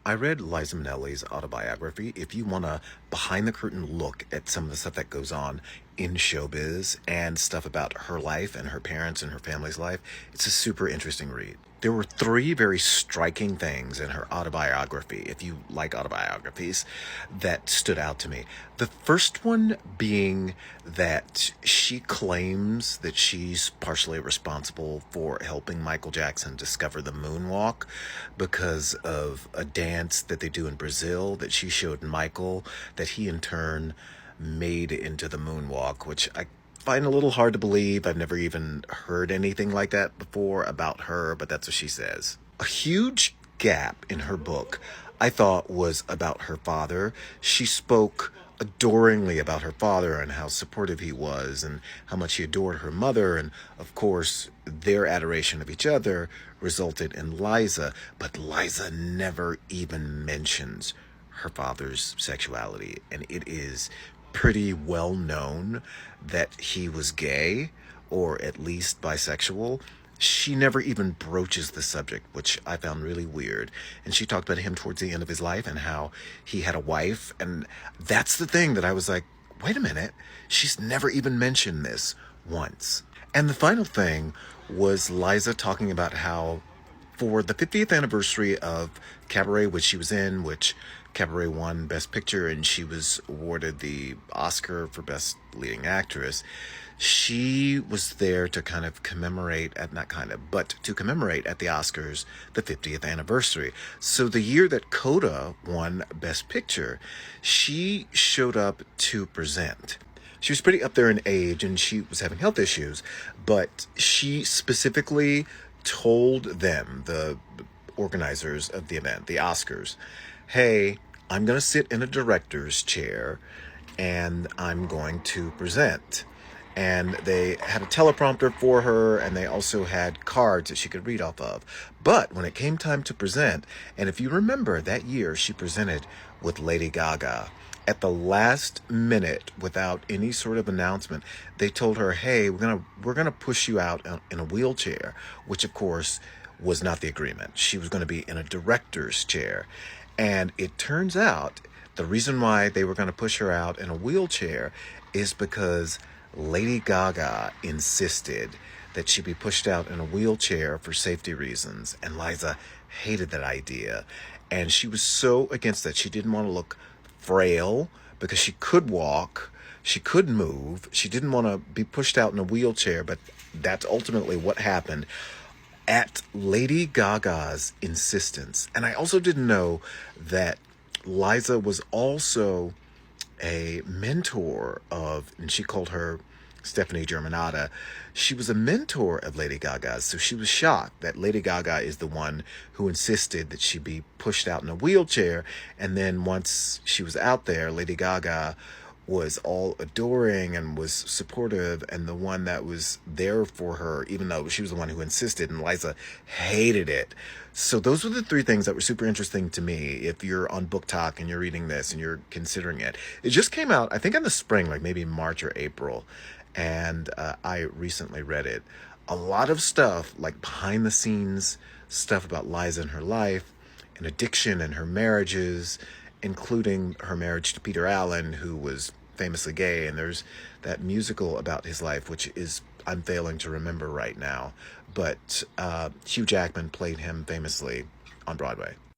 I read Liza Minnelli's autobiography. If you want a behind the curtain look at some of the stuff that goes on in showbiz and stuff about her life and her parents and her family's life, it's a super interesting read. There were three very striking things in her autobiography, if you like autobiographies, that stood out to me. The first one being that she claims that she's partially responsible for helping Michael Jackson discover the moonwalk because of a dance that they do in Brazil that she showed Michael, that he in turn made into the moonwalk, which I find a little hard to believe. I've never even heard anything like that before about her, but that's what she says. A huge gap in her book, I thought, was about her father. She spoke adoringly about her father and how supportive he was and how much he adored her mother, and of course their adoration of each other resulted in Liza, but Liza never even mentions her father's sexuality, and it is pretty well known that he was gay or at least bisexual. She never even broaches the subject, which I found really weird. And she talked about him towards the end of his life and how he had a wife. And that's the thing that I was like, wait a minute, she's never even mentioned this once. And the final thing was Liza talking about how for the 50th anniversary of Cabaret, which she was in, which Cabaret won Best Picture, and she was awarded the Oscar for Best Leading Actress. She was there to kind of commemorate, but to commemorate at the Oscars the 50th anniversary. So the year that Coda won Best Picture, she showed up to present. She was pretty up there in age and she was having health issues, but she specifically told them, the organizers of the event, the Oscars, hey, I'm going to sit in a director's chair and I'm going to present. And they had a teleprompter for her, and they also had cards that she could read off of. But when it came time to present, and if you remember that year, she presented with Lady Gaga. At the last minute, without any sort of announcement, they told her, hey, we're gonna push you out in a wheelchair, which of course was not the agreement. She was going to be in a director's chair. And it turns out the reason why they were going to push her out in a wheelchair is because Lady Gaga insisted that she be pushed out in a wheelchair for safety reasons, and Liza hated that idea. And she was so against that. She didn't want to look frail because she could walk, she could move. She didn't want to be pushed out in a wheelchair, but that's ultimately what happened at Lady Gaga's insistence. And I also didn't know that Liza was also a mentor of, and she called her Stephanie Germanotta. She was a mentor of Lady Gaga's, so she was shocked that Lady Gaga is the one who insisted that she be pushed out in a wheelchair. And then once she was out there, Lady Gaga was all adoring and was supportive and the one that was there for her, even though she was the one who insisted, and Liza hated it. So those were the three things that were super interesting to me. If you're on Book Talk and you're reading this and you're considering it, it just came out, I think, in the spring, like maybe March or April, and I recently read it. A lot of stuff, like behind the scenes stuff about Liza and her life and addiction and her marriages, including her marriage to Peter Allen, who was famously gay, and there's that musical about his life, which is, I'm failing to remember right now, but Hugh Jackman played him famously on Broadway.